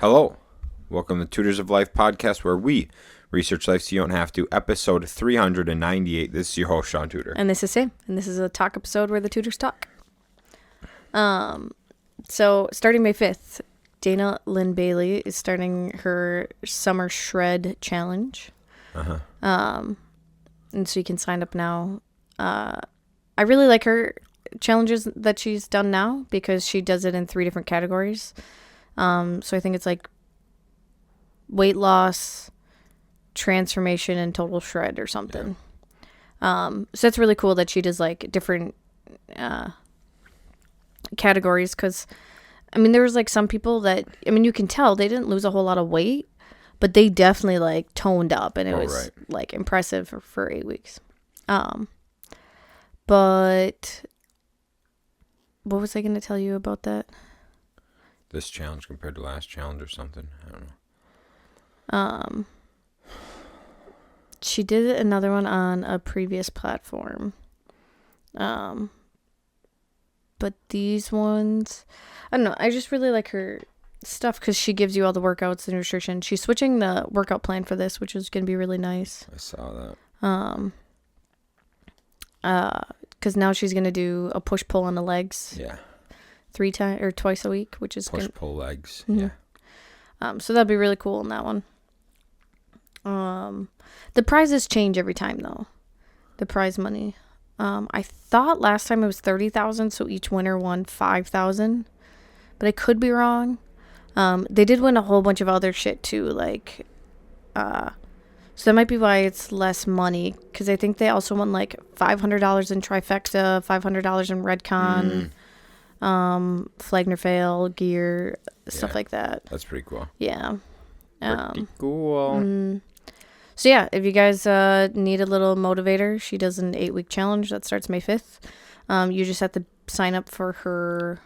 Hello. Welcome to Tutors of Life podcast, where we research life so you don't have to. Episode 398. This is your host, Shaun Tudor. And this is Sam. And this is a talk episode where the tutors talk. So starting May 5th, Dana Lynn Bailey is starting her summer shred challenge. And so you can sign up now. I really like her challenges that she's done now because she does it in 3 different categories. So I think it's like weight loss, transformation, and total shred or something. So that's really cool that she does like different categories, because I mean there was like some people that, I mean, you can tell they didn't lose a whole lot of weight, but they definitely like toned up, and it was like impressive for 8 weeks. But what was I going to tell you about that? This challenge compared to last challenge or something. I don't know. She did another one on a previous platform. But these ones, I don't know. I just really like her stuff because she gives you all the workouts and nutrition. She's switching the workout plan for this, which is going to be really nice. I saw that. Because now she's going to do a push-pull on the legs. Yeah. 3 times or twice a week, which is push-pull legs. Mm-hmm. Yeah. So that'd be really cool in that one. The prizes change every time though. The prize money. I thought last time it was 30,000, so each winner won 5,000, but I could be wrong. They did win a whole bunch of other shit too, like, so that might be why it's less money, because I think they also won like $500 in trifecta, $500 in Redcon, Flagner Fail gear, stuff like that. That's pretty cool. Yeah. Pretty cool. So yeah, if you guys need a little motivator, she does an 8-week challenge that starts May 5th. You just have to sign up for her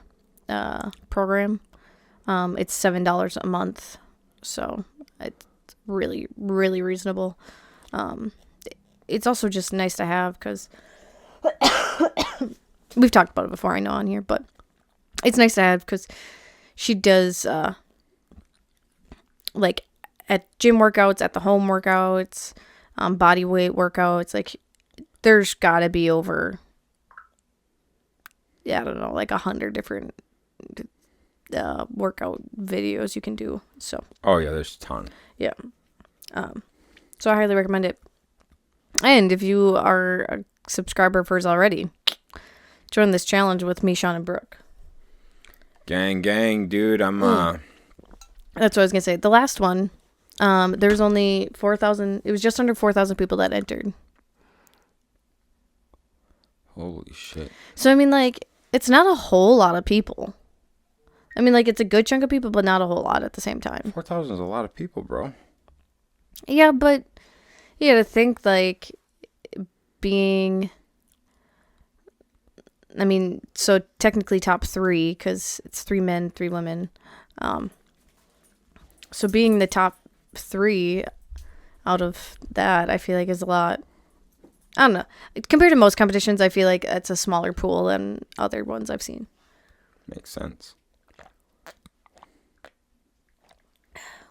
program. It's $7 a month, so it's really, really reasonable. It's also just nice to have because we've talked about it before, I know, on here, but it's nice to have because she does like at gym workouts, at the home workouts, body weight workouts. Like there's gotta be over, I don't know, like 100 different workout videos you can do. So Oh yeah, there's a ton. Yeah. So I highly recommend it. And if you are a subscriber of hers already, join this challenge with me, Shaun, and Brooke. Gang, dude. I'm That's what I was gonna say. The last one, there's only 4,000. It was just under 4,000 people that entered. Holy shit. So I mean, like, it's not a whole lot of people. I mean, like, it's a good chunk of people, but not a whole lot at the same time. 4,000 is a lot of people, bro. Yeah, but you gotta think, like, being, I mean, so technically top 3, because it's 3 men, 3 women. So being the top 3 out of that, I feel like is a lot. I don't know. Compared to most competitions, I feel like it's a smaller pool than other ones I've seen. Makes sense.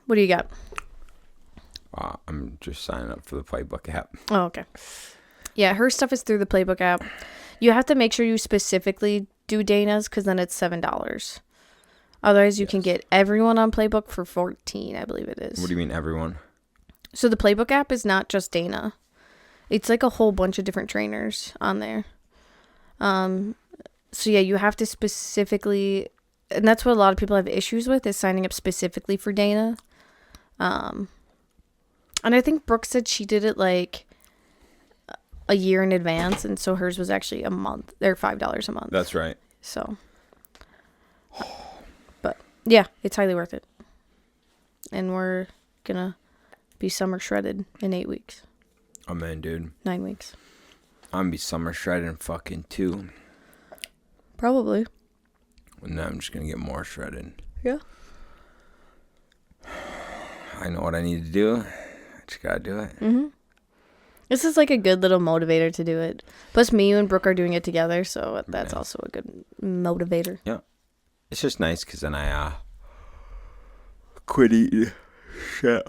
What do you got? I'm just signing up for the Playbook app. Oh, okay. Yeah, her stuff is through the Playbook app. You have to make sure you specifically do Dana's, because then it's $7. Otherwise, you can get everyone on Playbook for $14, I believe it is. What do you mean, everyone? So the Playbook app is not just Dana. It's like a whole bunch of different trainers on there. So yeah, you have to specifically, and that's what a lot of people have issues with, is signing up specifically for Dana. And I think Brooke said she did it like a year in advance, and so hers was actually a month, or $5 a month. That's right. So, but yeah, it's highly worth it. And we're gonna be summer shredded in 8 weeks. I'm in, dude. 9 weeks. I'm gonna be summer shredded in fucking 2. Probably. And then I'm just gonna get more shredded. Yeah. I know what I need to do. I just gotta do it. Mm-hmm. This is like a good little motivator to do it. Plus, me, you, and Brooke are doing it together, so that's also a good motivator. Yeah. It's just nice because then I quit eating shit.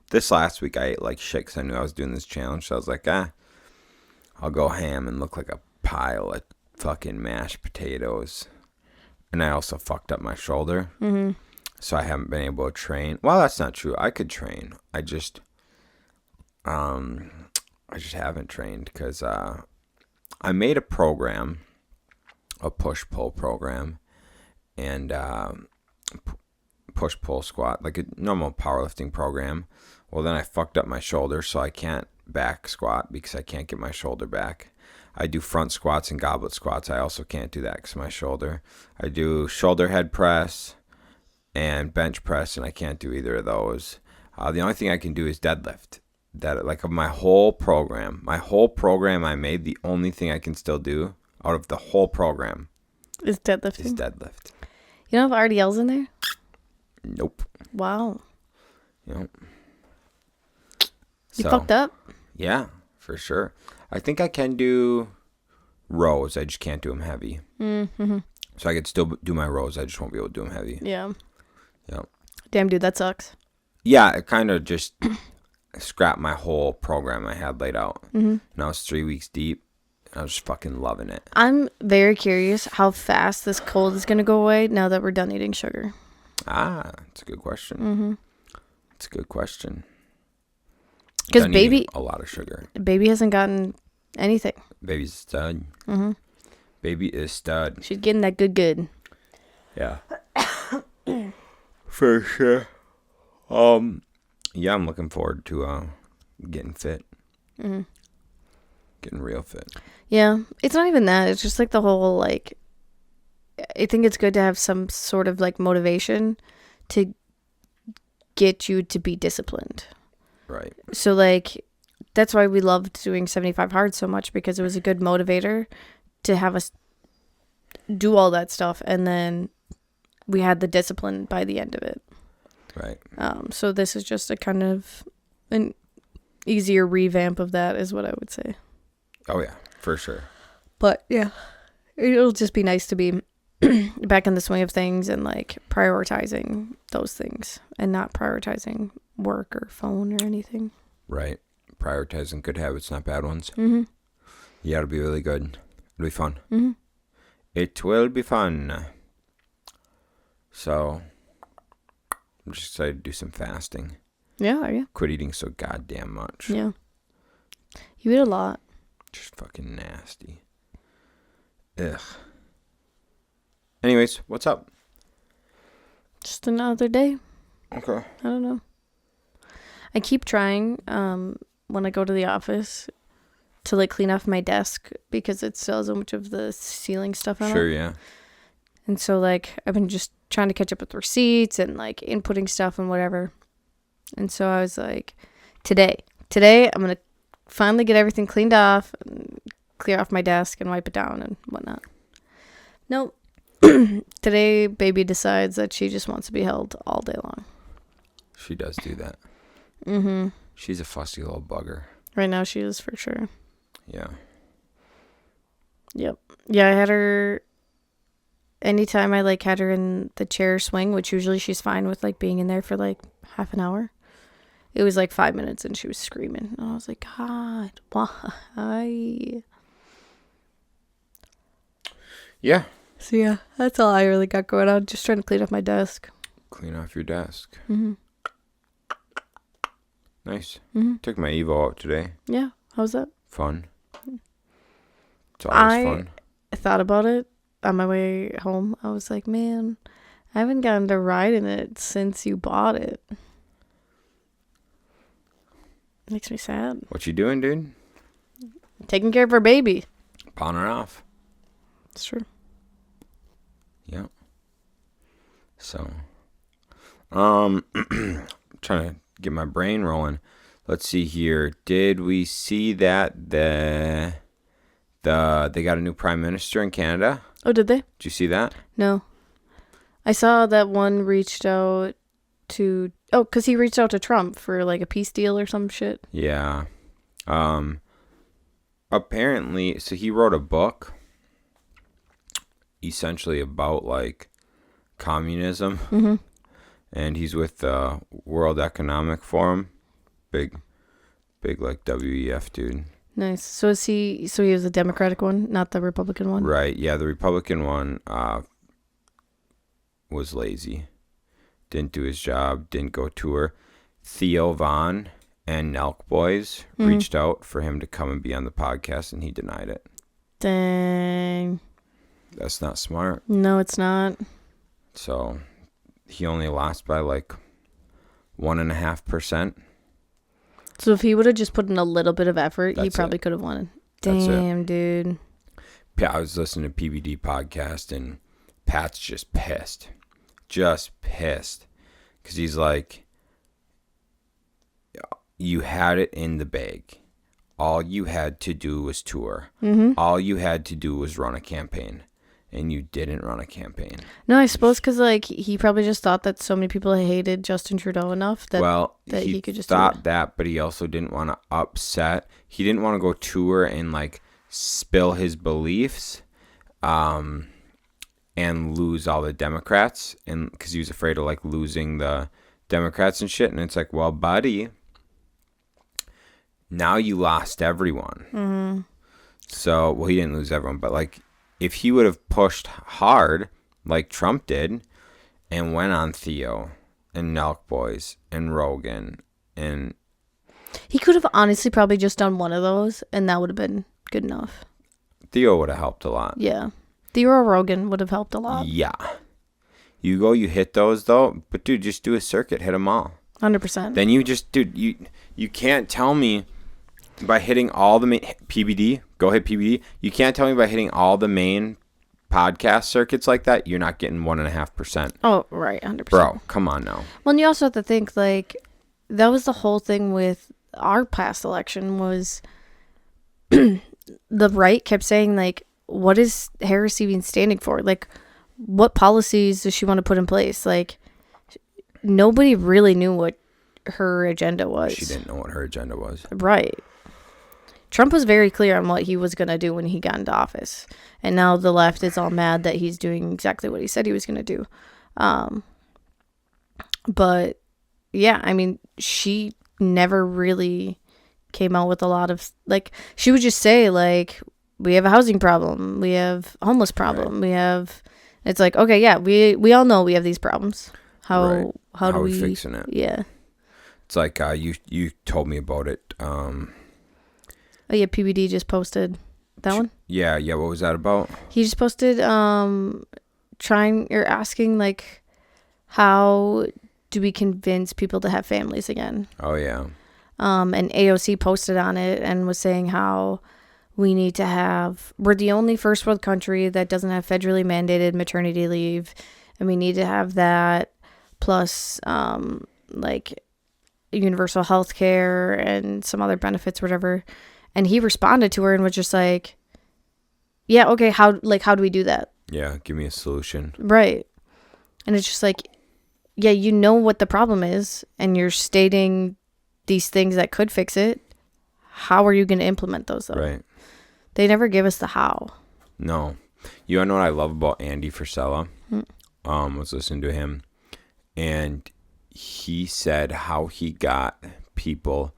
This last week I ate like shit because I knew I was doing this challenge. So I was like, I'll go ham and look like a pile of fucking mashed potatoes. And I also fucked up my shoulder. So I haven't been able to train. Well, that's not true. I could train. I just haven't trained because I made a program, a push-pull program, and push-pull squat, like a normal powerlifting program. Well, then I fucked up my shoulder, so I can't back squat because I can't get my shoulder back. I do front squats and goblet squats. I also can't do that because of my shoulder. I do shoulder head press and bench press, and I can't do either of those. The only thing I can do is deadlift. That, like, of my whole program I made, the only thing I can still do out of the whole program is deadlifting. You don't have RDLs in there? Nope. Wow. Yep. You fucked up? Yeah, for sure. I think I can do rows. I just can't do them heavy. So I could still do my rows. I just won't be able to do them heavy. Yeah. Yep. Damn, dude, that sucks. Yeah, it kind of just scrapped my whole program I had laid out. And I was 3 weeks deep. And I was just fucking loving it. I'm very curious how fast this cold is going to go away now that we're done eating sugar. That's a good question. It's a good question. Because baby, a lot of sugar. Baby hasn't gotten anything. Baby's a stud. Baby is stud. She's getting that good. Yeah. For sure. Yeah, I'm looking forward to getting fit. Getting real fit. Yeah, it's not even that. It's just like the whole, like, I think it's good to have some sort of like motivation to get you to be disciplined. Right. So like that's why we loved doing 75 hard so much, because it was a good motivator to have us do all that stuff, and then we had the discipline by the end of it. Right. So this is just a kind of an easier revamp of that, is what I would say. Oh yeah, for sure. But yeah, it'll just be nice to be back in the swing of things and like prioritizing those things and not prioritizing work or phone or anything. Right. Prioritizing good habits, not bad ones. Yeah, it'll be really good. It'll be fun. It will be fun. So I'm just excited to do some fasting. Yeah. Quit eating so goddamn much. Yeah. You eat a lot. Just fucking nasty. Ugh. Anyways, what's up? Just another day. Okay. I don't know. I keep trying when I go to the office to like clean off my desk because it still has so much of the ceiling stuff on it. Sure, yeah. And so like I've been just trying to catch up with receipts and like inputting stuff and whatever. And so I was like, today I'm going to finally get everything cleaned off and clear off my desk and wipe it down and whatnot. Nope. Today, baby decides that she just wants to be held all day long. She does do that. She's a fussy little bugger. Right now, she is for sure. Yeah. Yep. Yeah, I had her. Anytime I like had her in the chair swing, which usually she's fine with like being in there for like half an hour. It was like 5 minutes and she was screaming. And I was like, God, why? Yeah. So yeah, that's all I really got going on. Just trying to clean up my desk. Clean off your desk. Mm-hmm. Nice. Mm-hmm. Took my Evo out today. Yeah. How's that? Fun. It's always fun. I thought about it on my way home. I was like, man, I haven't gotten to ride in it since you bought it. Makes me sad. What you doing, dude? Taking care of our baby. Pawn her off. It's true. Yeah. So, trying to get my brain rolling. Let's see here. Did we see that they got a new prime minister in Canada? Oh, did they? Did you see that? No. I saw that one reached out to... Oh, because he reached out to Trump for like a peace deal or some shit. Yeah. Apparently, so he wrote a book essentially about like communism. And he's with the World Economic Forum. Big like WEF dude. Nice. So he was the Democratic one, not the Republican one? Right. Yeah, the Republican one was lazy. Didn't do his job, didn't go tour. Theo Von and Nelk Boys reached out for him to come and be on the podcast, and he denied it. Dang. That's not smart. No, it's not. So he only lost by like 1.5%. So if he would have just put in a little bit of effort, he That's probably it. could have won. That's Damn, it. dude. Yeah, I was listening to PBD podcast, and Pat's just pissed. Just pissed. Because he's like, you had it in the bag. All you had to do was tour. Mm-hmm. All you had to do was run a campaign. And you didn't run a campaign. No, I suppose because like he probably just thought that so many people hated Justin Trudeau enough that he could just thought that, but he also didn't want to upset. He didn't want to go tour and like spill his beliefs, and lose all the Democrats, and because he was afraid of like losing the Democrats and shit. And it's like, well, buddy, now you lost everyone. Mm-hmm. So, well, he didn't lose everyone, but like, if he would have pushed hard like Trump did and went on Theo and Nelk Boys and Rogan, and he could have honestly probably just done one of those and that would have been good enough. Theo would have helped a lot. Yeah. Theo or Rogan would have helped a lot. Yeah. You hit those though, but dude, just do a circuit, hit them all. 100%. Then you just, dude, you can't tell me by hitting all the main PBD, go hit PBD. You can't tell me by hitting all the main podcast circuits like that, you're not getting 1.5%. Oh, right. 100%. Bro, come on now. Well, and you also have to think like that was the whole thing with our past election was the right kept saying like, what is Harris even standing for? Like, what policies does she want to put in place? Like, nobody really knew what her agenda was. She didn't know what her agenda was. Right. Trump was very clear on what he was going to do when he got into office. And now the left is all mad that he's doing exactly what he said he was going to do. But, yeah, I mean, she never really came out with a lot of, like, she would just say, like, we have a housing problem. We have a homeless problem. Right. We have, it's like, okay, yeah, we all know we have these problems. How do we fixing it? Yeah. It's like you told me about it. Oh yeah, PBD just posted that one. Yeah. What was that about? He just posted asking like, how do we convince people to have families again? Oh yeah. And AOC posted on it and was saying how we're the only first world country that doesn't have federally mandated maternity leave, and we need to have that plus like universal health care and some other benefits, whatever. And he responded to her and was just like, yeah, okay, how do we do that? Yeah, give me a solution. Right. And it's just like, yeah, you know what the problem is, and you're stating these things that could fix it. How are you going to implement those, though? Right. They never give us the how. No. You know what I love about Andy Frisella? Was listening to him, and he said how he got people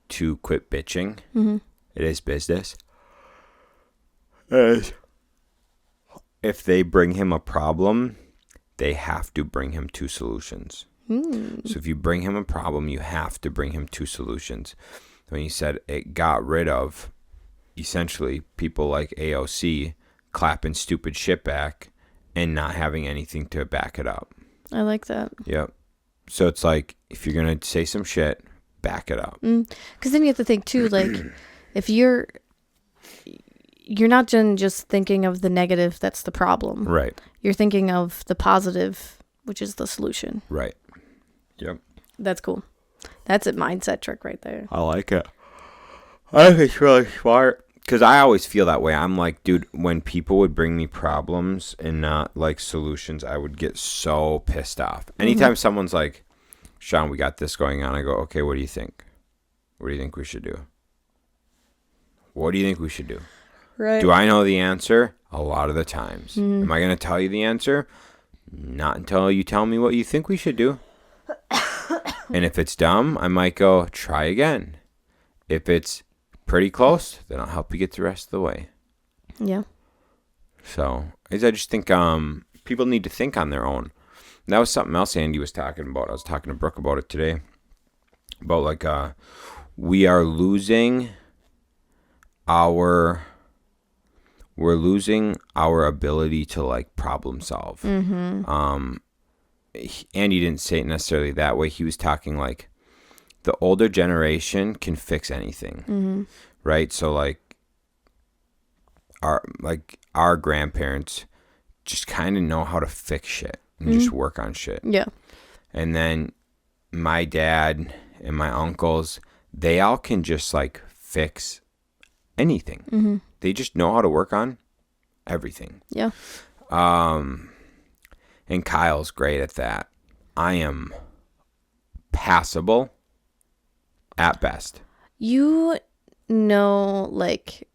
to quit bitching. Mm-hmm. It is business. If they bring him a problem, they have to bring him 2 solutions. So if you bring him a problem, you have to bring him 2 solutions. When he said it got rid of essentially people like AOC clapping stupid shit back and not having anything to back it up. I like that. Yep. So it's like, if you're going to say some shit, back it up. Because then you have to think too, like, if you're not just thinking of the negative, that's the problem. Right. You're thinking of the positive, which is the solution. Right. Yep. That's cool. That's a mindset trick right there. I like it. I think it's really smart. Because I always feel that way. I'm like, dude, when people would bring me problems and not like solutions, I would get so pissed off. Anytime someone's like, Shaun, we got this going on, I go, okay, what do you think? What do you think we should do? What do you think we should do? Right. Do I know the answer? A lot of the times. Am I going to tell you the answer? Not until you tell me what you think we should do. And if it's dumb, I might go, try again. If it's pretty close, then I'll help you get the rest of the way. Yeah. So I just think people need to think on their own. And that was something else Andy was talking about. I was talking to Brooke about it today. About like we're losing our ability to like problem solve. Andy didn't say it necessarily that way. He was talking like the older generation can fix anything, right? So like our grandparents just kind of know how to fix shit and just work on shit. Yeah. And then my dad and my uncles, they all can just like fix anything. They just know how to work on everything. Yeah. And Kyle's great at that. I am passable at best. You know, like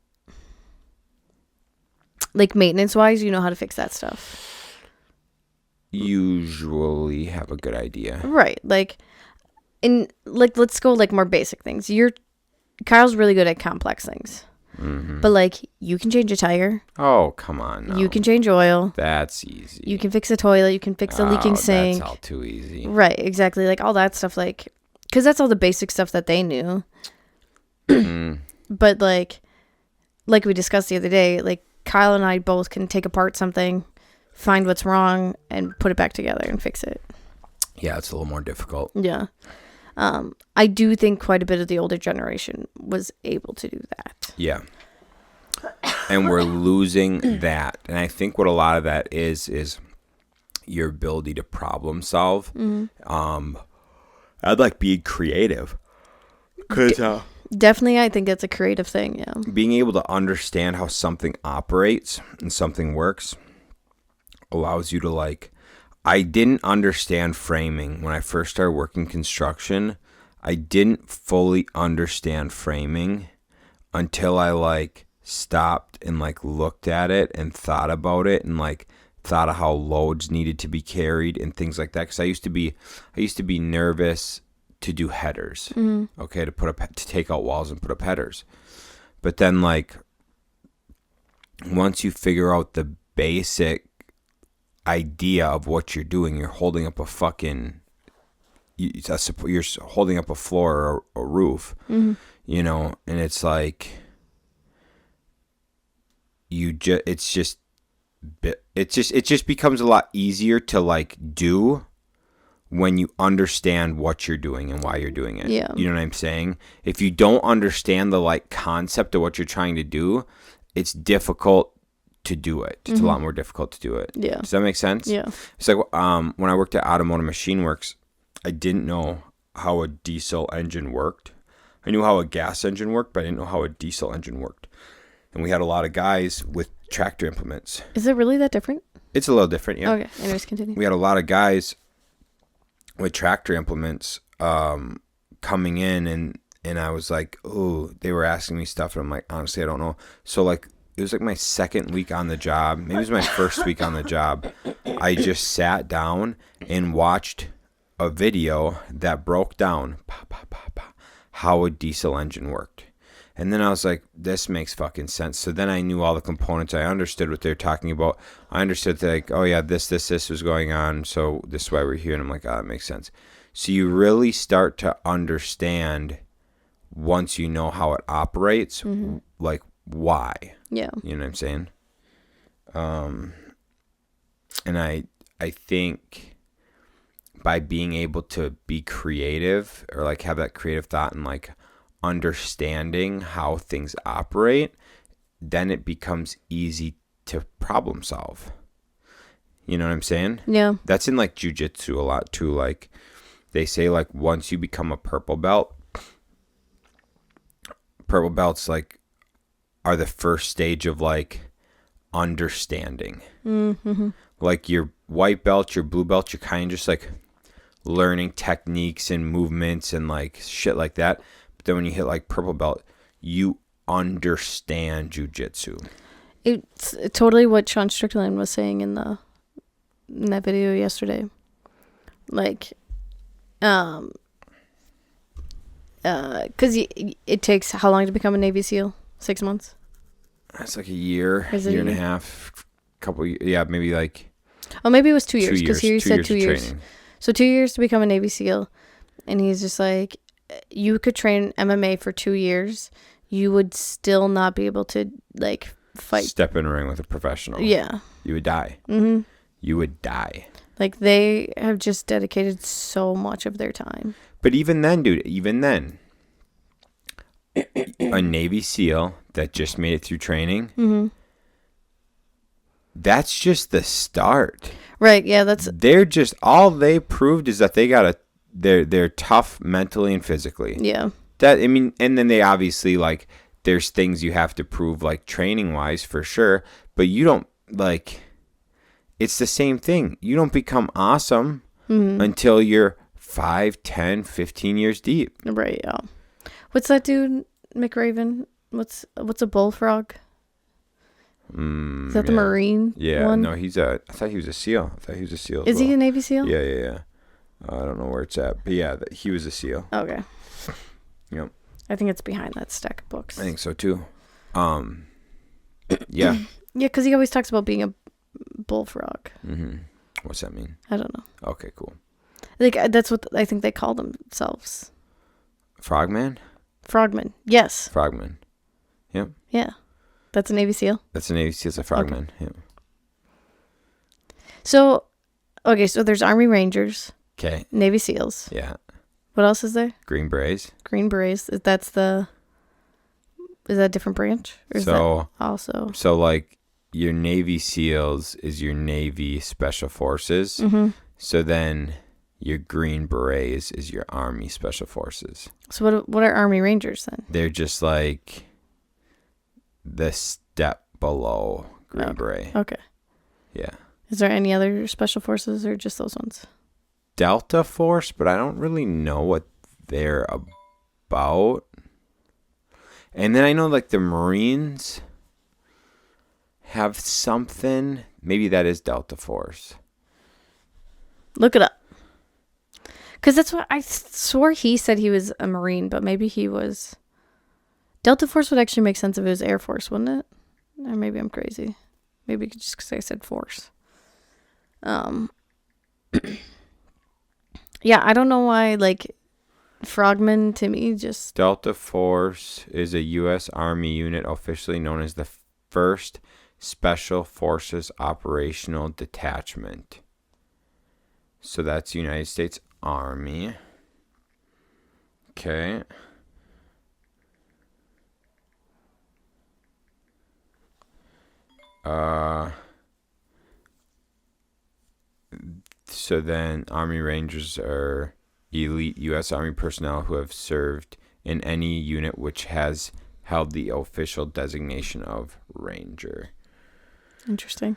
maintenance wise, you know how to fix that stuff. Usually have a good idea. Right. Like, let's go like more basic things. Kyle's really good at complex things. But like, you can change a tire. Oh, come on. No. You can change oil. That's easy. You can fix a toilet. You can fix a leaking sink. That's all too easy. Right, exactly. Like all that stuff, like, because that's all the basic stuff that they knew. But like we discussed the other day, like Kyle and I both can take apart something, find what's wrong, and put it back together and fix it. Yeah, it's a little more difficult. Yeah. I do think quite a bit of the older generation was able to do that. Yeah. And we're losing that. And I think what a lot of that is your ability to problem solve. I'd like being creative. Because definitely, I think that's a creative thing, yeah. Being able to understand how something operates and something works allows you to like... I didn't understand framing when I first started working construction. I didn't fully understand framing until I like stopped and like looked at it and thought about it and like thought of how loads needed to be carried and things like that. Because I used to be nervous to do headers, okay, to take out walls and put up headers. But then like once you figure out the basic idea of what you're doing, you're holding up a fucking you're holding up a floor or a roof, you know, and it's like it just becomes a lot easier to like do when you understand what you're doing and why you're doing it. Yeah. You know what I'm saying? If you don't understand the like concept of what you're trying to do, it's difficult to do it. It's a lot more difficult to do it. Yeah. Does that make sense? Yeah. It's like when I worked at Automotive Machine Works, I didn't know how a diesel engine worked. I knew how a gas engine worked, but I didn't know how a diesel engine worked. And we had a lot of guys with tractor implements. Is it really that different? It's a little different, yeah. Okay, anyways, continue. We had a lot of guys with tractor implements coming in, and I was like, oh, they were asking me stuff, and I'm like, honestly, I don't know. So like, it was like my second week on the job. Maybe it was my first week on the job. I just sat down and watched a video that broke down how a diesel engine worked. And then I was like, this makes fucking sense. So then I knew all the components. I understood what they're talking about. I understood that, like, oh yeah, this was going on. So this is why we're here. And I'm like, oh, that makes sense. So you really start to understand once you know how it operates, like why. Yeah. You know what I'm saying? And I think by being able to be creative or like have that creative thought and like understanding how things operate, then it becomes easy to problem solve. You know what I'm saying? Yeah. That's in like jiu-jitsu a lot too. Like they say like once you become a purple belts like are the first stage of like understanding. Like your white belt, your blue belt, you're kind of just like learning techniques and movements and like shit like that. But then when you hit like purple belt, you understand jiu-jitsu. It's totally what Sean Strickland was saying in that video yesterday. Like, Because it takes how long to become a Navy SEAL? 6 months? That's like a year, Is it year a and a year? half, yeah, maybe like Oh, maybe it was 2 years. 2 Because years. he 2 said years 2 of years. training. So 2 years to become a Navy SEAL. And he's just like, you could train MMA for 2 years. You would still not be able to, like, fight. Step in a ring with a professional. Yeah. You would die. Mm-hmm. You would die. Like, they have just dedicated so much of their time. But even then, dude, a Navy SEAL that just made it through training, Mm-hmm. that's just the start. Right, yeah, that's... They're just, all they proved is that they're tough mentally and physically. Yeah. And then they obviously, like, there's things you have to prove, like, training-wise, for sure. But you don't, like, it's the same thing. You don't become awesome until you're 5, 10, 15 years deep. Right, yeah. What's that dude, McRaven? What's a bullfrog? Is that the Marine one? No, I thought he was a SEAL. Is he a Navy SEAL? Yeah. I don't know where it's at. But yeah, he was a SEAL. Okay. Yep. I think it's behind that stack of books. I think so too. Yeah. Yeah, because he always talks about being a bullfrog. Mm-hmm. What's that mean? I don't know. Okay, cool. Like, that's what I think they call themselves. Frogman? Frogman. Yes. Frogman. Yep. Yeah. That's a Navy SEAL. That's a Navy SEAL. It's a frogman. Okay. Yep. So there's Army Rangers. Okay. Navy SEALs. Yeah. What else is there? Green Berets. Green Berets. Is that a different branch? Or is that also? So, like, your Navy SEALs is your Navy Special Forces. Mm-hmm. So then your Green Berets is your Army Special Forces. So what are Army Rangers then? They're just like the step below Green Beret. Okay. Yeah. Is there any other special forces or just those ones? Delta Force, but I don't really know what they're about. And then I know, like, the Marines have something. Maybe that is Delta Force. Look it up. Because that's what I swore he said he was a Marine, but maybe he was. Delta Force would actually make sense if it was Air Force, wouldn't it? Or maybe I'm crazy. Maybe just because I said Force. Yeah, I don't know why, like, Frogman to me just... Delta Force is a U.S. Army unit officially known as the 1st Special Forces Operational Detachment. So that's United States Army. Okay. So then Army Rangers are elite U.S. Army personnel who have served in any unit which has held the official designation of Ranger. Interesting.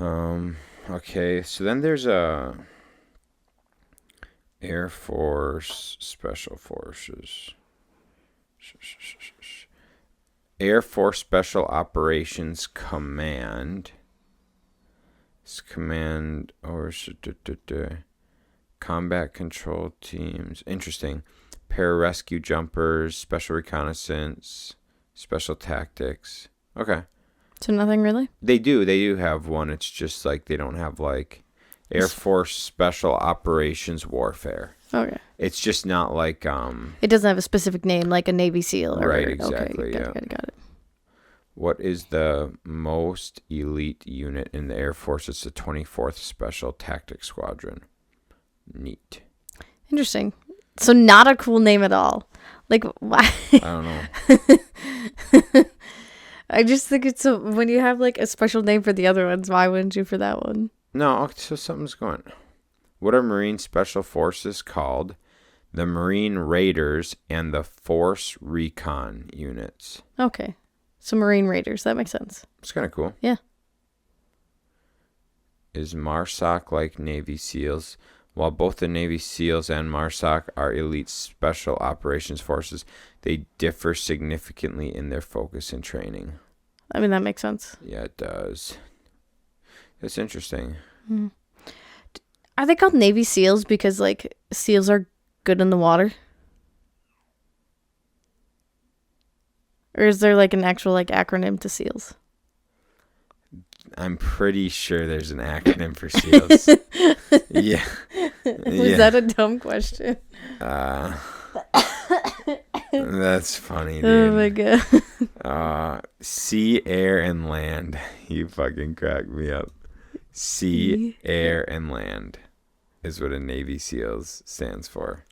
Okay, so then there's a Air Force Special Forces. Air Force Special Operations Command. Combat control teams. Interesting. Pararescue jumpers, special reconnaissance, special tactics. Okay. So nothing really? They do have one. It's just like they don't have, like, Air Force Special Operations Warfare. Okay. It's just not like It doesn't have a specific name like a Navy SEAL. Right, exactly. Okay, yeah. got it. What is the most elite unit in the Air Force? It's the 24th Special Tactics Squadron. Neat. Interesting. So not a cool name at all. Like, why? I don't know. I just think it's when you have, like, a special name for the other ones, why wouldn't you for that one? No, so something's going. What are Marine Special Forces called? The Marine Raiders and the Force Recon units. Okay. So Marine Raiders, that makes sense. It's kind of cool. Yeah. Is MARSOC like Navy SEALs? While both the Navy SEALs and MARSOC are elite special operations forces, they differ significantly in their focus and training. I mean, that makes sense. Yeah, it does. It's interesting. Mm. Are they called Navy SEAls because, like, SEAls are good in the water? Or is there like an actual like acronym to SEALs? I'm pretty sure there's an acronym for SEALs. Yeah. Was that a dumb question? That's funny, dude. Oh my god. Sea, air, and land. You fucking crack me up. Sea, air, and land is what a Navy SEALs stands for.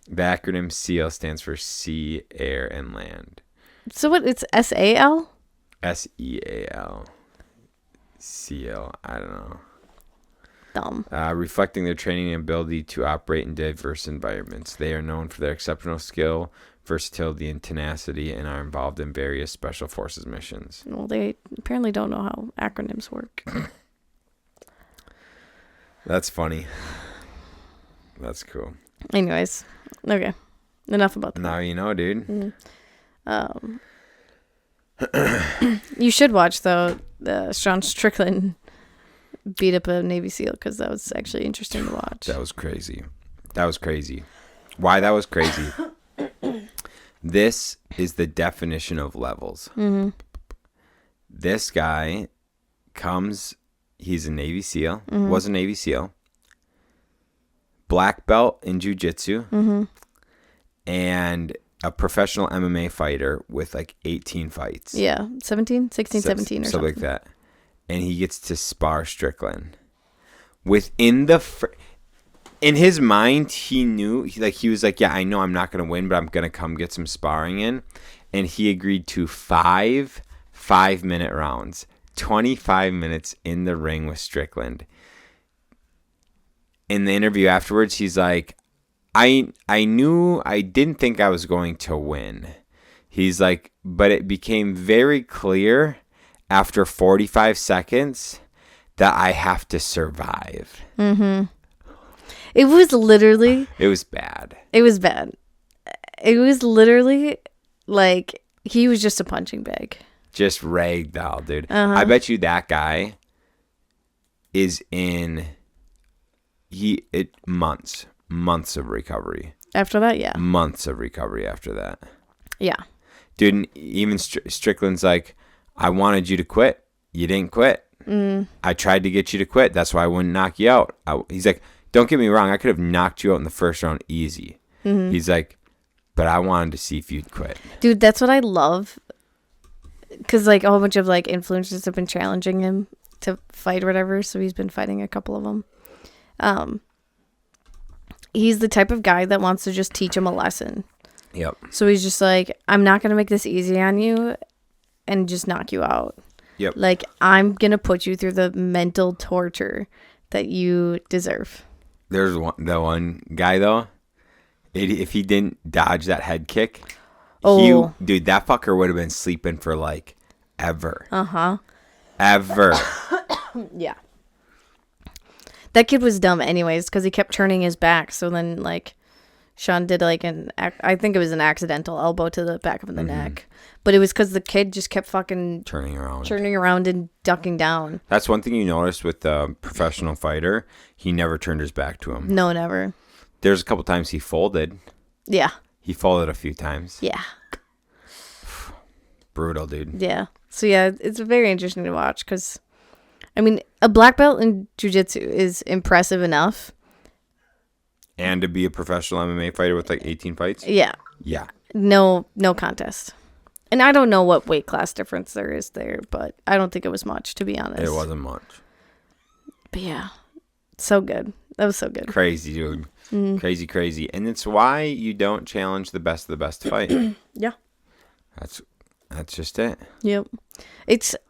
The acronym SEAL stands for sea, air, and land. So what? It's SAL? SEAL. SEAL. I don't know. Dumb. Reflecting their training and ability to operate in diverse environments. They are known for their exceptional skill, versatility, and tenacity, and are involved in various special forces missions. Well, they apparently don't know how acronyms work. That's funny. That's cool. Anyways, okay. Enough about that. Now you know, dude. You should watch, though, the Sean Strickland beat up a Navy SEAL, because that was actually interesting to watch. That was crazy. That was crazy. Why that was crazy? This is the definition of levels. Mm-hmm. This guy comes, he's a Navy SEAL, Mm-hmm. was a Navy SEAL, black belt in jiu-jitsu, Mm-hmm. and a professional MMA fighter with like 18 fights. Yeah, 17, 16, 17 or something. Like that. And he gets to spar Strickland. Within the... in his mind, he knew... he was like, yeah, I know I'm not going to win, but I'm going to come get some sparring in. And he agreed to 5 5-minute rounds. 25 minutes in the ring with Strickland. In the interview afterwards, he's like, I didn't think I was going to win. He's like, but it became very clear after 45 seconds that I have to survive. Mm-hmm. It was literally... It was bad. It was bad. It was literally like he was just a punching bag. Just ragdoll, dude. Uh-huh. I bet you that guy is in months of recovery. After that, yeah. Months of recovery after that. Yeah. Dude, and even Strickland's like, I wanted you to quit. You didn't quit. I tried to get you to quit. That's why I wouldn't knock you out. He's like, don't get me wrong. I could have knocked you out in the first round easy. Mm-hmm. He's like, but I wanted to see if you'd quit. Dude, that's what I love. Because like a whole bunch of like influencers have been challenging him to fight or whatever. So he's been fighting a couple of them. He's the type of guy that wants to just teach him a lesson. Yep. So he's just like, I'm not going to make this easy on you and just knock you out. Yep. Like, I'm going to put you through the mental torture that you deserve. There's the one guy, though. If he didn't dodge that head kick, dude, that fucker would have been sleeping for, like, ever. Uh-huh. Ever. Yeah. That kid was dumb anyways, because he kept turning his back. So then, like, Sean did, like, I think it was an accidental elbow to the back of the neck. But it was because the kid just kept fucking... Turning around and ducking down. That's one thing you noticed with the professional fighter. He never turned his back to him. No, never. There's a couple times he folded. Yeah. He folded a few times. Yeah. Brutal, dude. Yeah. So, yeah, it's very interesting to watch because, I mean, a black belt in jiu-jitsu is impressive enough. And to be a professional MMA fighter with, like, 18 fights? Yeah. Yeah. No contest. And I don't know what weight class difference there is there, but I don't think it was much, to be honest. It wasn't much. But, yeah. So good. That was so good. Crazy, dude. Mm-hmm. Crazy. And it's why you don't challenge the best of the best to fight. Yeah. That's just it. Yep.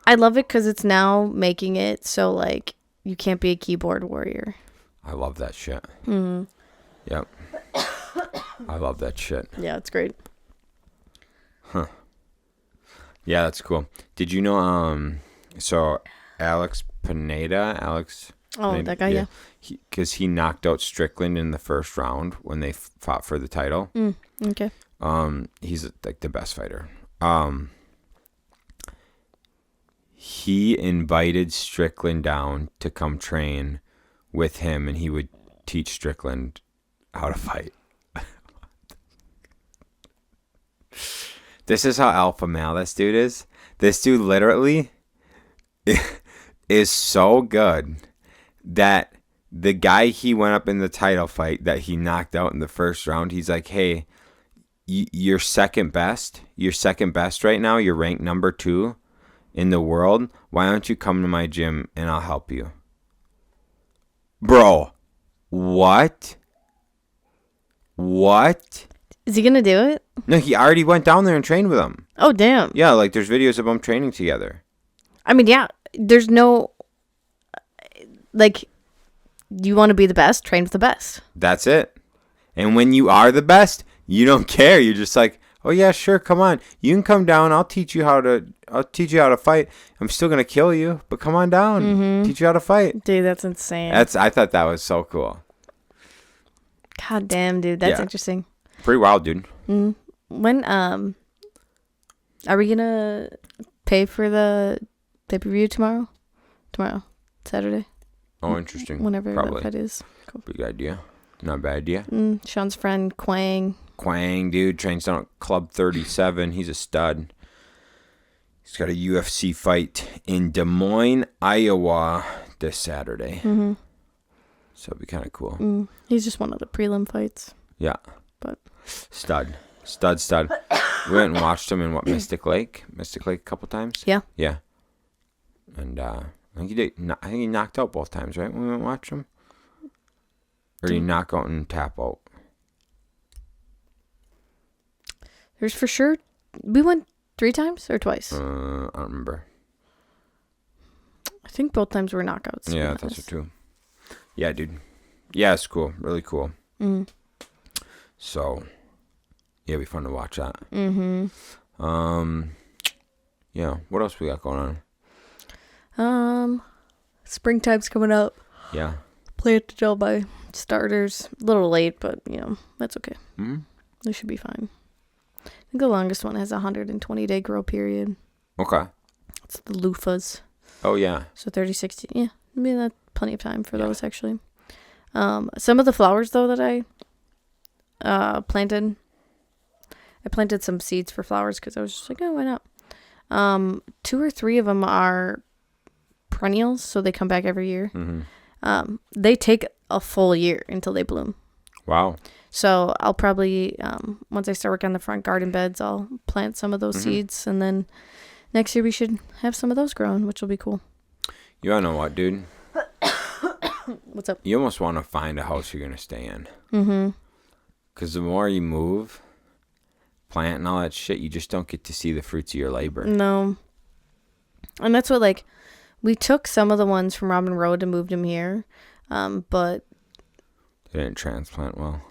I love it because it's now making it so, like, you can't be a keyboard warrior. I love that shit. Mm-hmm. Yep. I love that shit. Yeah, it's great. Huh. Yeah, that's cool. Did you know, so Alex Pineda, that guy, yeah. Because he knocked out Strickland in the first round when they fought for the title. Okay. He's like the best fighter. He invited Strickland down to come train with him, and he would teach Strickland how to fight. This is how alpha male this dude is. This dude literally is so good that the guy he went up in the title fight that he knocked out in the first round, he's like, hey, you're second best. You're second best right now. You're ranked number 2 in the world. Why don't you come to my gym and I'll help you? Bro, what? What? Is he going to do it? No, he already went down there and trained with him. Oh, damn. Yeah, like there's videos of them training together. I mean, yeah, there's no, like, you want to be the best, train with the best. That's it. And when you are the best, you don't care. You're just like, oh yeah, sure, come on. You can come down. I'll teach you how to fight. I'm still gonna kill you, but come on down. Mm-hmm. Teach you how to fight. Dude, that's insane. I thought that was so cool. God damn, dude, that's interesting. Pretty wild, dude. Mm. When are we gonna pay for the pay-per-view tomorrow? Tomorrow, Saturday. Oh, interesting. Whenever Probably. that is. Cool. Big idea. Not a bad idea. Sean's friend Quang. Quang, dude, trains down at Club 37. He's a stud. He's got a UFC fight in Des Moines, Iowa this Saturday. Mm-hmm. So it'd be kind of cool. He's just one of the prelim fights. Yeah. But Stud. We went and watched him in Mystic Lake a couple times. Yeah. Yeah. And I think he did. I think he knocked out both times, right? When we went and watched him, or did he knock out and tap out? There's for sure. We went 3 times or twice. I don't remember. I think both times were knockouts. Yeah, that's it too. Yeah, dude. Yeah, it's cool. Really cool. So, yeah, it'd be fun to watch that. Yeah. What else we got going on? Springtime's coming up. Yeah. Play it to tell by starters. A little late, but that's okay. They should be fine. I think the longest one has a 120-day grow period. Okay. It's the loofahs. Oh yeah. So 30, 60. Yeah, I mean that's plenty of time for those actually. Some of the flowers though that I planted. I planted some seeds for flowers because I was just like, oh, why not? 2 or 3 of them are perennials, so they come back every year. They take a full year until they bloom. Wow. So I'll probably, once I start working on the front garden beds, I'll plant some of those seeds. And then next year we should have some of those growing, which will be cool. You wanna know what, dude? What's up? You almost want to find a house you're going to stay in. Because the more you move, plant and all that shit, you just don't get to see the fruits of your labor. No. And that's what, like, we took some of the ones from Robin Road and moved them here. But They didn't transplant well.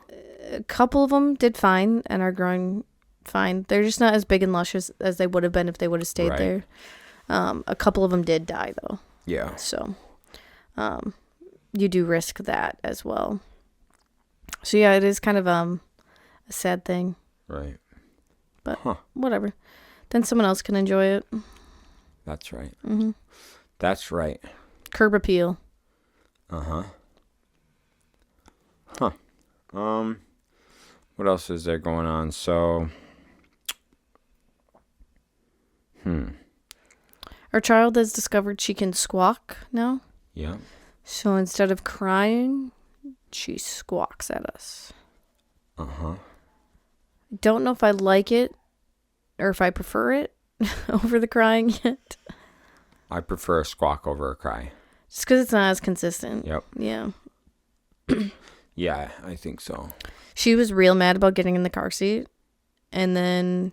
a couple of them did fine and are growing fine. They're just not as big and luscious as they would have been if they would have stayed there. A couple of them did die, though. Yeah. So, you do risk that as well. So, yeah, it is kind of a sad thing. Right. But whatever. Then someone else can enjoy it. That's right. That's right. Curb appeal. What else is there going on? So, Our child has discovered she can squawk now. yeah. So instead of crying, she squawks at us. Don't know if I like it or if I prefer it over the crying yet. I prefer a squawk over a cry. Just because it's not as consistent. Yep. Yeah. Yeah, I think so. She was real mad about getting in the car seat. And then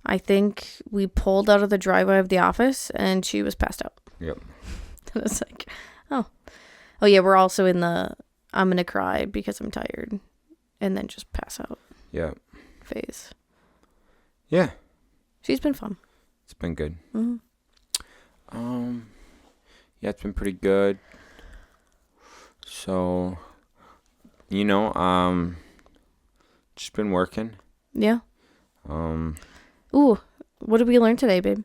I think we pulled out of the driveway of the office and she was passed out. Yep. And it's like, oh yeah, we're also in the I'm going to cry because I'm tired and then just pass out Yeah. phase. Yeah. She's been fun. It's been good. Yeah, it's been pretty good. So, just been working. Yeah. Ooh, what did we learn today, babe?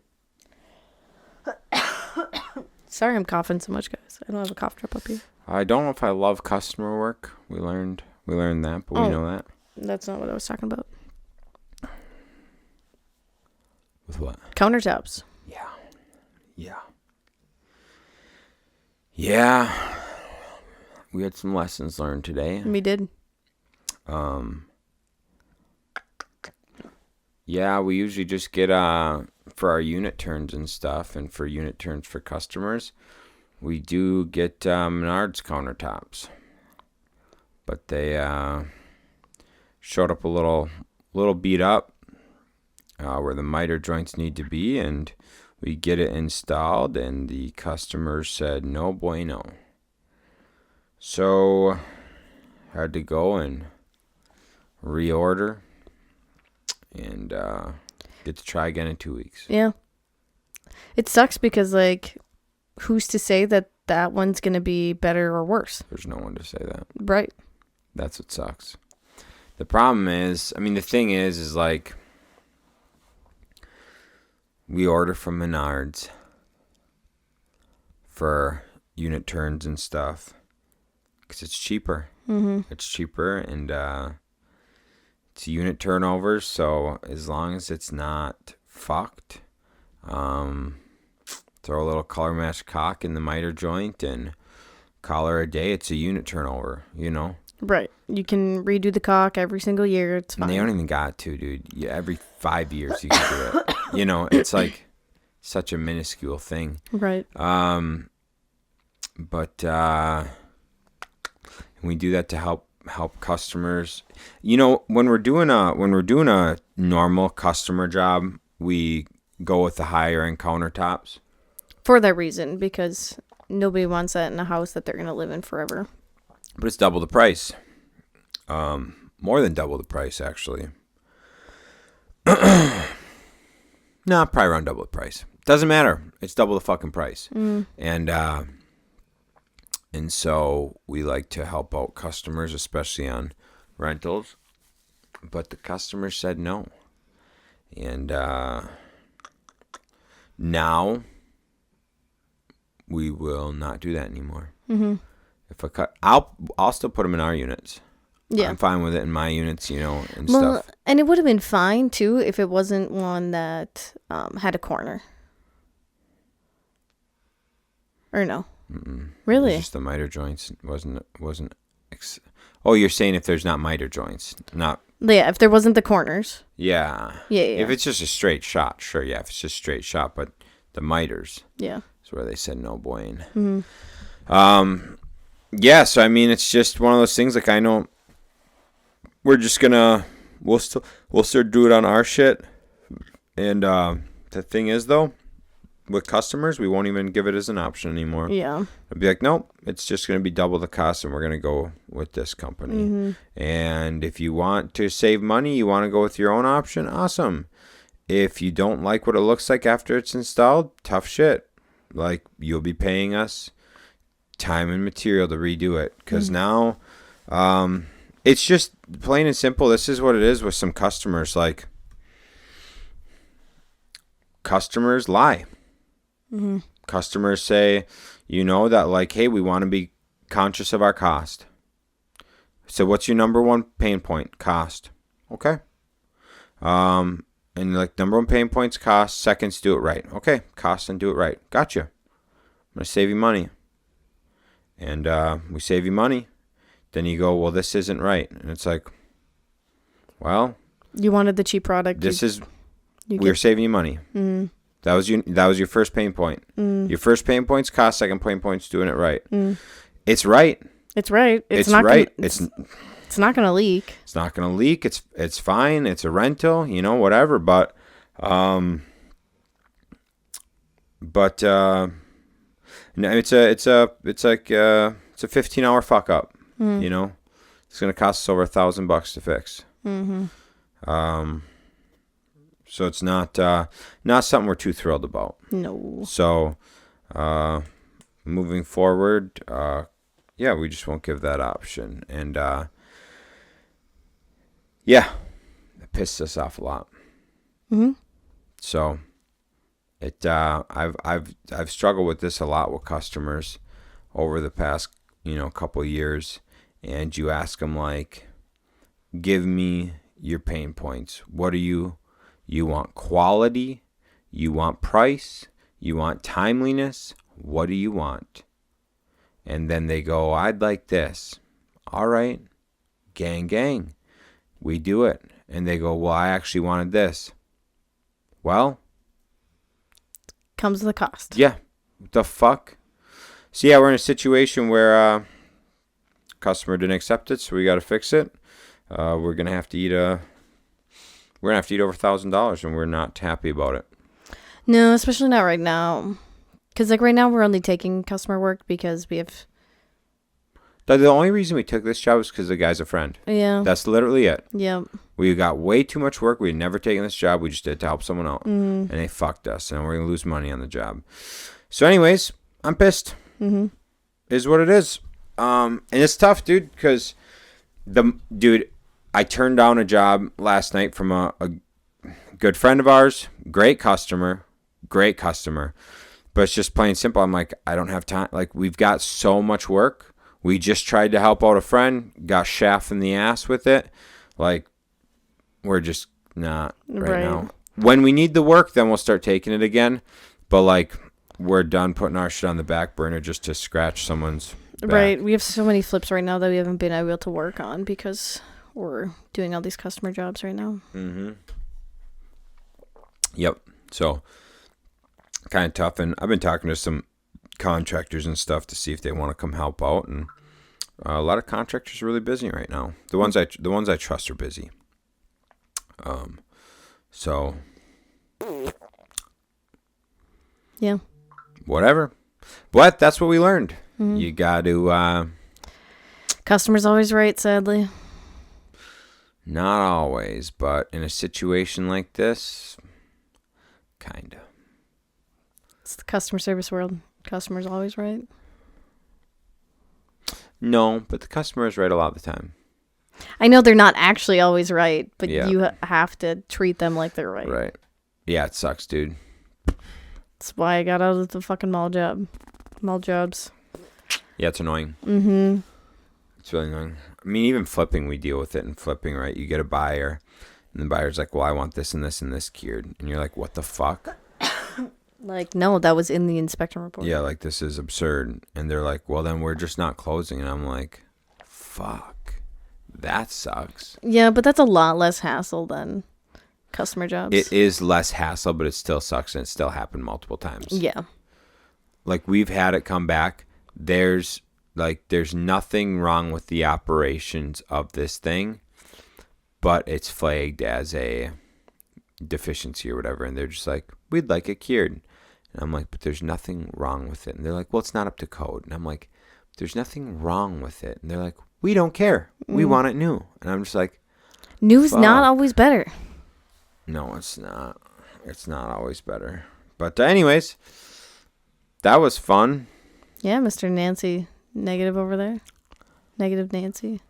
Sorry I'm coughing so much, guys. I don't have a cough drop up here. I don't know if I love customer work. We learned that, but we know that. That's not what I was talking about. With what? Countertops. Yeah. Yeah. Yeah. We had some lessons learned today. We did. Yeah, we usually just get for our unit turns and stuff, and for unit turns for customers, we do get Menards countertops, but they showed up a little beat up where the miter joints need to be, and we get it installed, and the customer said no bueno. So had to go and reorder and get to try again in 2 weeks. Yeah. It sucks because, like, who's to say that that one's going to be better or worse? There's no one to say that. Right. That's what sucks. The problem is, I mean, the thing is like, we order from Menards for unit turns and stuff because it's cheaper. Mm-hmm. It's cheaper, and it's unit turnovers, so as long as it's not fucked, throw a little color match cock in the miter joint and call her a day. It's a unit turnover, you know? Right. You can redo the cock every single year. It's fine. And they don't even got to, dude. Yeah, every 5 years you can do it. You know, it's like such a minuscule thing. Right. But we do that to help customers. You know, when we're doing a normal customer job, we go with the higher end countertops. For that reason, because nobody wants that in a house that they're going to live in forever. But it's double the price. More than double the price, actually. No, probably around double the price. Doesn't matter. It's double the fucking price. And so we like to help out customers, especially on rentals. But the customer said no. And now we will not do that anymore. Mm-hmm. If I cut, I'll still put them in our units. Yeah. I'm fine with it in my units, you know, and Well, stuff. and it would have been fine too if it wasn't one that had a corner. Or no? Mm-mm. Really? It's just the miter joints wasn't. Oh, you're saying if there's not miter joints, not. Yeah, if there wasn't the corners. Yeah. Yeah. If it's just a straight shot, sure. Yeah, if it's just straight shot, but the miters. Yeah. Is where they said no bueno. Mm-hmm. Yeah. So I mean, it's just one of those things. Like I know, we're just gonna we'll still do it on our shit, and the thing is though, with customers, we won't even give it as an option anymore. Yeah. I'd be like, nope, it's just going to be double the cost, and we're going to go with this company. Mm-hmm. And if you want to save money, you want to go with your own option, awesome. If you don't like what it looks like after it's installed, tough shit. Like, you'll be paying us time and material to redo it. Because now, it's just plain and simple. This is what it is with some customers. Like, customers lie. Mm-hmm. Customers say, you know, that like, hey, we want to be conscious of our cost. So what's your number one pain point? Cost. Okay. And like number one pain point's cost. Seconds, do it right. Okay. Cost and do it right. Gotcha. I'm going to save you money. And we save you money. Then you go, well, this isn't right. And it's like, well. You wanted the cheap product. We're saving you money. Mm-hmm. That was your first pain point. Your first pain point's cost. Second pain point's doing it right. It's right. It's right. It's not right. It's not gonna leak. It's not gonna leak. It's fine. It's a rental. You know, whatever. But no, it's a 15-hour fuck up. You know, it's gonna cost us over $1,000 to fix. Mm-hmm. So it's not something we're too thrilled about. No. So, moving forward, we just won't give that option. And it pisses us off a lot. Mm-hmm. So, I've struggled with this a lot with customers over the past couple of years. And you ask them like, give me your pain points. What are you? You want quality, You want price? You want timeliness? What do you want? And then they go, I'd like this. All right. Gang, gang. We do it. And they go, well, I actually wanted this. Well, comes with a cost. Yeah. What the fuck? So yeah, we're in a situation where customer didn't accept it, so we got to fix it. We're gonna have to eat over $1,000, and we're not happy about it. No, especially not right now. Because like right now, we're only taking customer work because we have. The only reason we took this job is because the guy's a friend. Yeah. That's literally it. Yep. We got way too much work. We had never taken this job. We just did it to help someone out. And they fucked us. And we're going to lose money on the job. So anyways, I'm pissed. Is what it is. And it's tough, dude, because I turned down a job last night from a good friend of ours. Great customer. But it's just plain simple. I'm like, I don't have time. Like, we've got so much work. We just tried to help out a friend, got shafted in the ass with it. Like, we're just not right now. When we need the work, then we'll start taking it again. But, like, we're done putting our shit on the back burner just to scratch someone's back. Right. We have so many flips right now that we haven't been able to work on because we're doing all these customer jobs right now. Yep. So, kind of tough. And I've been talking to some contractors and stuff to see if they want to come help out, and a lot of contractors are really busy right now. The ones I trust are busy. So yeah, whatever. But that's what we learned. You got to customer's always right, sadly. Not always, but in a situation like this, kinda. It's the customer service world. Customer's always right. No, but the customer is right a lot of the time. I know they're not actually always right, but Yeah. you have to treat them like they're right. Right. Yeah, it sucks, dude. That's why I got out of the fucking mall jobs. Yeah, it's annoying. It's really annoying. I mean, even flipping, we deal with it. And flipping, right? You get a buyer, and the buyer's like, well, I want this and this and this cured. And you're like, what the fuck? Like, no, that was in the inspection report. Yeah, like, this is absurd. And they're like, well, then we're just not closing. And I'm like, fuck. That sucks. Yeah, but that's a lot less hassle than customer jobs. It is less hassle, but it still sucks, and it still happened multiple times. Yeah. Like, we've had it come back. There's nothing wrong with the operations of this thing, but it's flagged as a deficiency or whatever, and they're just like, we'd like it cured. And I'm like, but there's nothing wrong with it. And they're like, well, it's not up to code. And I'm like, there's nothing wrong with it. And they're like, we don't care. We want it new. And I'm just like, new's not always better. No, it's not. It's not always better. But anyways, that was fun. Yeah, Mr. Nancy Negative over there. Negative Nancy.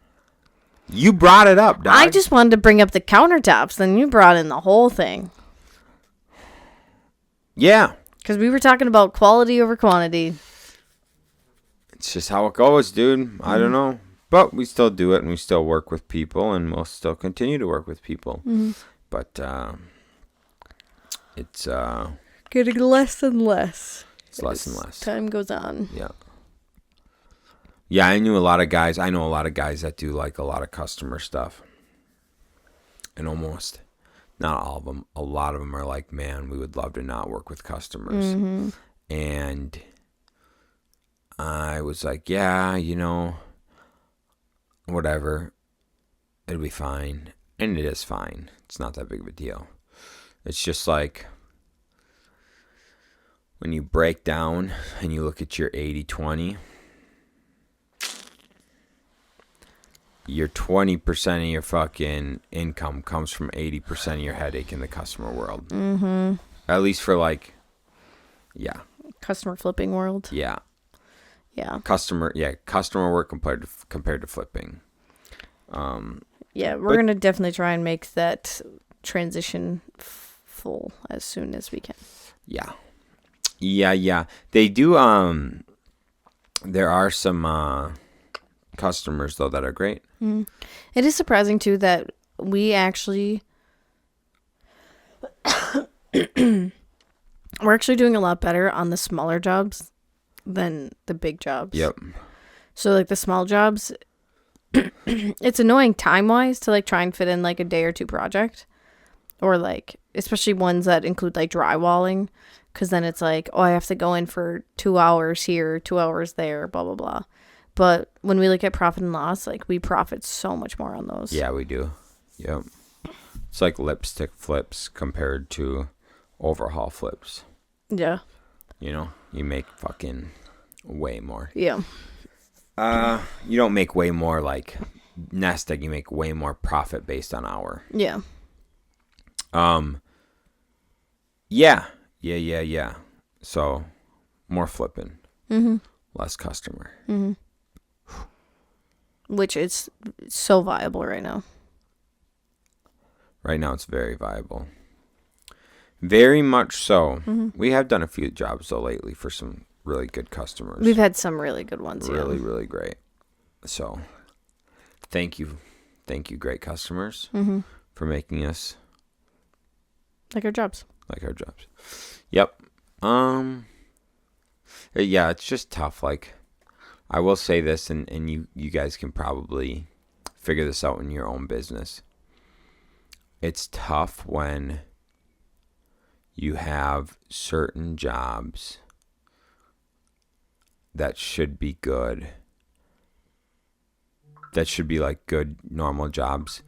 You brought it up, dog. I just wanted to bring up the countertops. Then you brought in the whole thing. Yeah. Because we were talking about quality over quantity. It's just how it goes, dude. I don't know. But we still do it, and we still work with people, and we'll still continue to work with people. But it's getting less and less. It's less and less. Time goes on. Yeah. Yeah, I know a lot of guys that do like a lot of customer stuff. And almost, not all of them, a lot of them are like, man, we would love to not work with customers. And I was like, yeah, whatever. It'll be fine. And it is fine. It's not that big of a deal. It's just like when you break down and you look at your 80-20, your 20% of your fucking income comes from 80% of your headache in the customer world. At least for Customer flipping world. Yeah. Yeah. Customer work compared to flipping. Yeah, we're going to definitely try and make that transition full as soon as we can. Yeah. Yeah. They do, there are some customers, though, that are great. It is surprising, too, that we actually We're actually doing a lot better on the smaller jobs than the big jobs. Yep. So like the small jobs, it's annoying time-wise to like try and fit in like a day or two project, or like especially ones that include like drywalling, because then it's like, oh, I have to go in for 2 hours here, 2 hours there, blah blah blah. But when we look at profit and loss, like we profit so much more on those. Yeah, we do. Yep. It's like lipstick flips compared to overhaul flips. Yeah. You know, you make fucking way more. Yeah. You don't make way more like nest egg. You make way more profit based on hour. Yeah. Yeah. So, more flipping. Mm-hmm. Less customer. Mm-hmm. Which is so viable right now. Right now, it's very viable. Very much so. Mm-hmm. We have done a few jobs, though, lately for some really good customers. We've had some really good ones. Really, really great. So, thank you. Thank you, great customers, mm-hmm. for making us like our jobs. Yep. Yeah, it's just tough. Like, I will say this, and you guys can probably figure this out in your own business. It's tough when you have certain jobs that should be good, that should be like good normal jobs,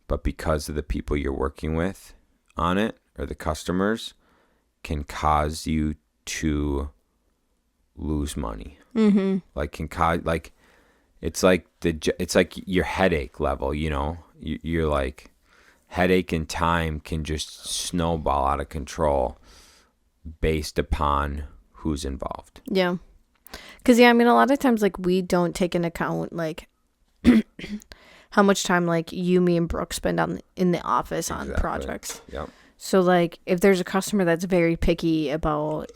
but because of the people you're working with on it or the customers, can cause you to lose money. Mm-hmm. Like can cause, like it's like your headache level, you know. You're like, headache and time can just snowball out of control based upon who's involved. Yeah. Because, yeah, I mean, a lot of times, like, we don't take into account, like, how much time, like, you, me, and Brooke spend in the office on projects. Yep. So, like, if there's a customer that's very picky about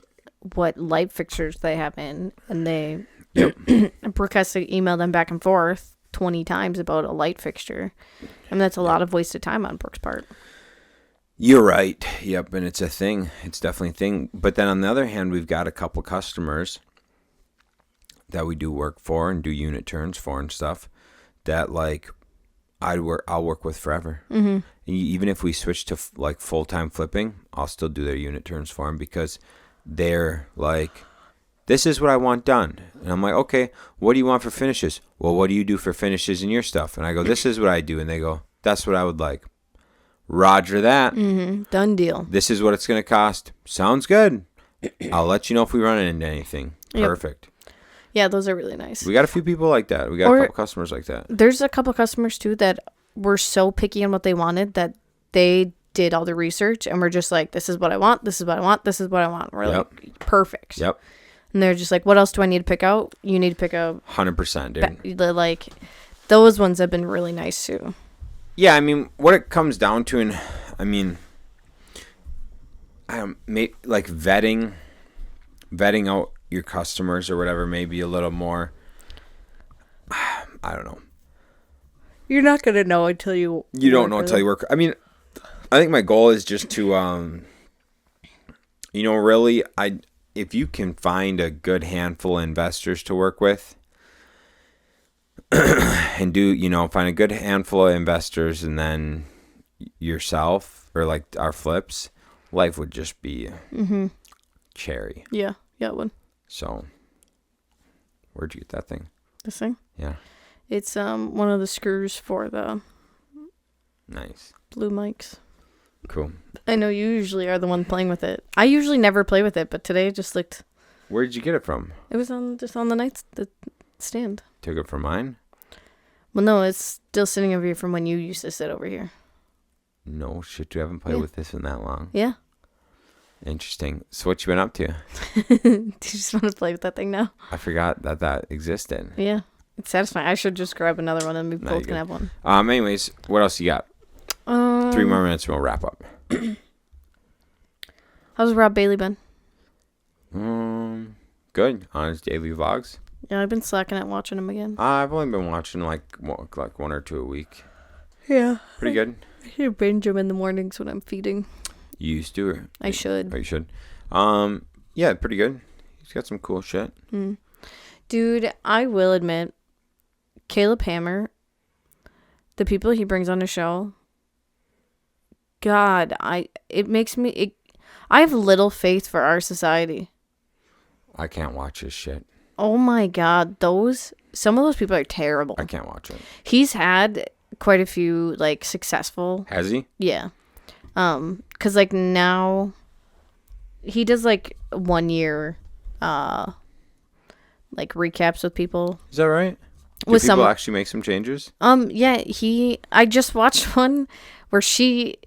what light fixtures they have in, and they, Brooke has to email them back and forth 20 times about a light fixture, and that's a lot of wasted time on Brooke's part. You're right. Yep, and it's a thing. It's definitely a thing. But then on the other hand, we've got a couple customers that we do work for and do unit turns for and stuff that, like, I'll work with forever. Mm-hmm. And even if we switch to like full-time flipping, I'll still do their unit turns for them because they're like, this is what I want done. And I'm like, okay, what do you want for finishes? Well, what do you do for finishes in your stuff? And I go, this is what I do. And they go, that's what I would like. Roger that. Mm-hmm. Done deal. This is what it's going to cost. Sounds good. I'll let you know if we run into anything. Yep. Perfect. Yeah, those are really nice. We got a few people like that. We got a couple customers like that. There's a couple customers, too, that were so picky on what they wanted that they did all the research and were just like, this is what I want, this is what I want, this is what I want. We're like, perfect. Yep. And they're just like, what else do I need to pick out? You need to pick out 100%, dude. Like, those ones have been really nice, too. Yeah, I mean, what it comes down to, and I mean, like vetting out your customers or whatever, maybe a little more. I don't know. You're not gonna know until you. You don't know until you work. I mean, I think my goal is just to, really, if you can find a good handful of investors to work with. And find a good handful of investors and then yourself or like our flips, life would just be cherry. Yeah, it would. So, where'd you get that thing? This thing? Yeah. It's one of the screws for the nice blue mics. Cool. I know you usually are the one playing with it. I usually never play with it, but today it just looked. Where did you get it from? It was on the stand. Took it from mine? Well, no, it's still sitting over here from when you used to sit over here. No shit, you haven't played with this in that long. Yeah. Interesting. So what you been up to? Do you just want to play with that thing now? I forgot that existed. Yeah. It's satisfying. I should just grab another one and we both can have one. Anyways, what else you got? 3 more minutes and we'll wrap up. How's Rob Bailey been? Good. On his daily vlogs. Yeah, I've been slacking at watching him again. I've only been watching like 1 or 2 a week. Yeah. Pretty good. I should binge him in the mornings when I'm feeding. You used to? Or I should. Or you should. Yeah, pretty good. He's got some cool shit. Dude, I will admit, Caleb Hammer, the people he brings on the show, God, I have little faith for our society. I can't watch his shit. Oh my God, some of those people are terrible. I can't watch it. He's had quite a few like successful. Has he? Yeah. 'Cause like now he does like 1 year like recaps with people. Is that right? Do With people some actually make some changes? Yeah, I just watched one where she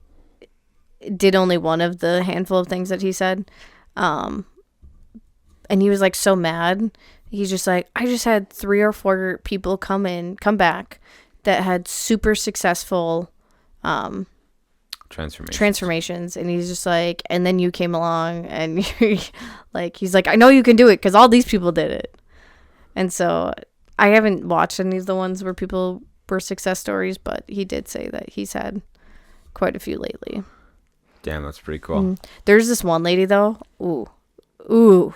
did only one of the handful of things that he said. And he was like so mad. He's just like, I just had 3 or 4 people come back that had super successful transformations, and he's just like, and then you came along and like he's like, I know you can do it because all these people did it. And so I haven't watched any of the ones where people were success stories, but he did say that he's had quite a few lately. Damn, that's pretty cool. There's this one lady though. Ooh,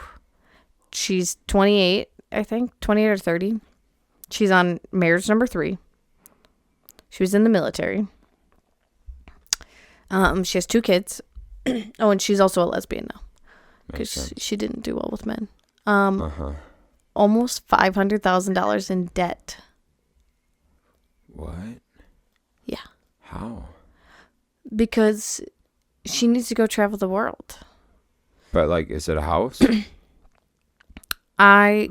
she's 28, I think 28 or 30. She's on marriage number 3. She was in the military. She has 2 kids. Oh, and she's also a lesbian now because she didn't do well with men. Almost $500,000 in debt. What? Yeah. How? Because she needs to go travel the world. But like, is it a house?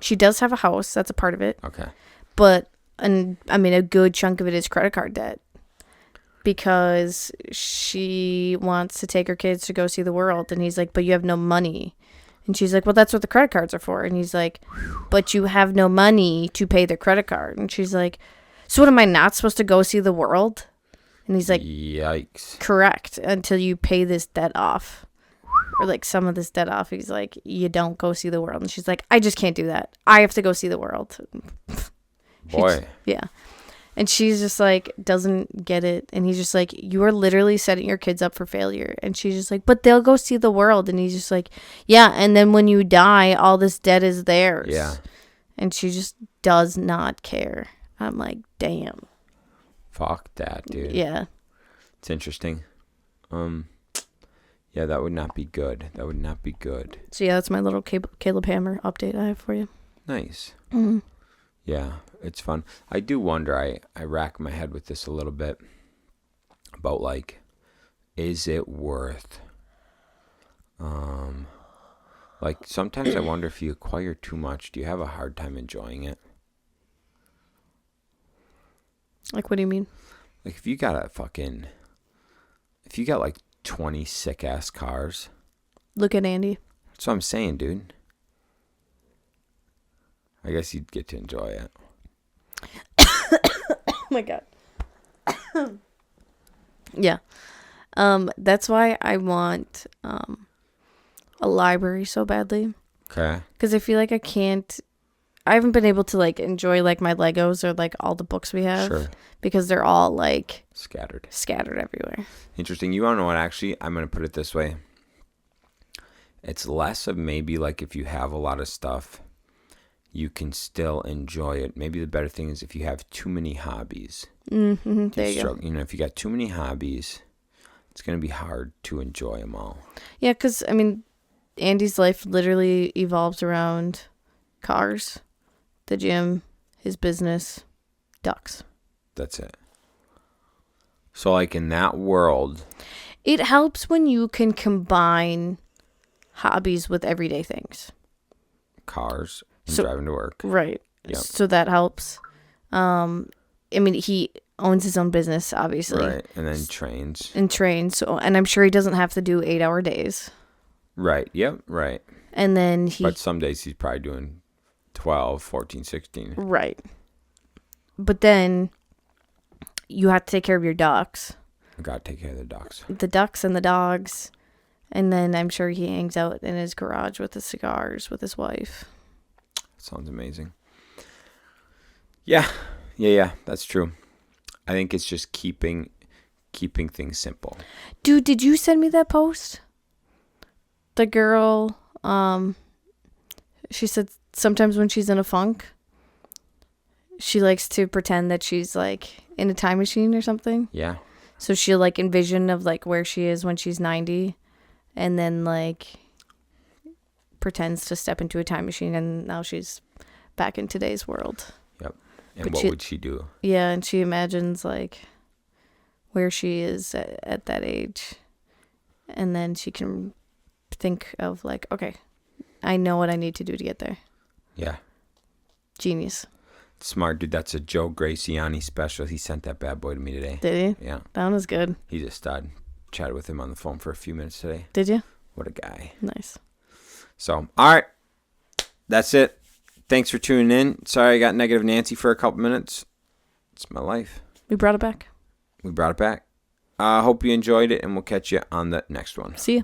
She does have a house. That's a part of it. Okay. But a good chunk of it is credit card debt. Because she wants to take her kids to go see the world. And he's like, but you have no money. And she's like, well, that's what the credit cards are for. And he's like, but you have no money to pay the credit card. And she's like, so what, am I not supposed to go see the world? And he's like, yikes. Correct, until you pay this debt off. Or like some of this debt off. He's like, you don't go see the world. And she's like, I just can't do that. I have to go see the world. Boy. Yeah. And she's just like, doesn't get it. And he's just like, you are literally setting your kids up for failure. And she's just like, but they'll go see the world. And he's just like, yeah. And then when you die, all this debt is theirs. Yeah. And she just does not care. I'm like, damn. Fuck that, dude. Yeah. It's interesting. Yeah, that would not be good. That would not be good. So yeah, that's my little Caleb Hammer update I have for you. Nice. Mm-hmm. Yeah, it's fun. I do wonder, I rack my head with this a little bit about like, is it worth, like sometimes I wonder if you acquire too much, do you have a hard time enjoying it? Like, what do you mean? Like if you got like 20 sick ass cars. Look at Andy. That's what I'm saying, dude. I guess you'd get to enjoy it. Oh my God. Yeah. That's why I want a library so badly. Okay. Because I feel like I haven't been able to like enjoy like my Legos or like all the books we have. Sure. Because they're all like scattered everywhere. Interesting. You want to know what? Actually, I'm going to put it this way. It's less of maybe like if you have a lot of stuff, you can still enjoy it. Maybe the better thing is if you have too many hobbies. Mm-hmm. There you go. You know, if you got too many hobbies, it's going to be hard to enjoy them all. Yeah, because, Andy's life literally evolves around cars, the gym, his business, ducks. That's it. So, like, in that world... It helps when you can combine hobbies with everyday things. Cars and driving to work. Right. Yep. So that helps. He owns his own business, obviously. Right. And then trains. And I'm sure he doesn't have to do 8-hour days. Right. Yep. Right. And then But some days he's probably doing 12, 14, 16. Right. But then you have to take care of your ducks. I got to take care of the ducks. The ducks and the dogs. And then I'm sure he hangs out in his garage with the cigars with his wife. Sounds amazing. Yeah. That's true. I think it's just keeping things simple. Dude, did you send me that post? the girl, she said sometimes when she's in a funk, she likes to pretend that she's like in a time machine or something. Yeah. So she'll like envision of like where she is when she's 90 and then like pretends to step into a time machine and now she's back in today's world. Yep. And what would she do? Yeah, and she imagines like where she is at that age. And then she can think of like, okay, I know what I need to do to get there. Yeah. Genius. Smart dude. That's a Joe Graciani special. He sent that bad boy to me today. Did he? Yeah. That one was good. He's a stud. Chatted with him on the phone for a few minutes today. Did you? What a guy. Nice. So, all right. That's it. Thanks for tuning in. Sorry I got Negative Nancy for a couple minutes. It's my life. We brought it back. We brought it back. I hope you enjoyed it, and we'll catch you on the next one. See ya.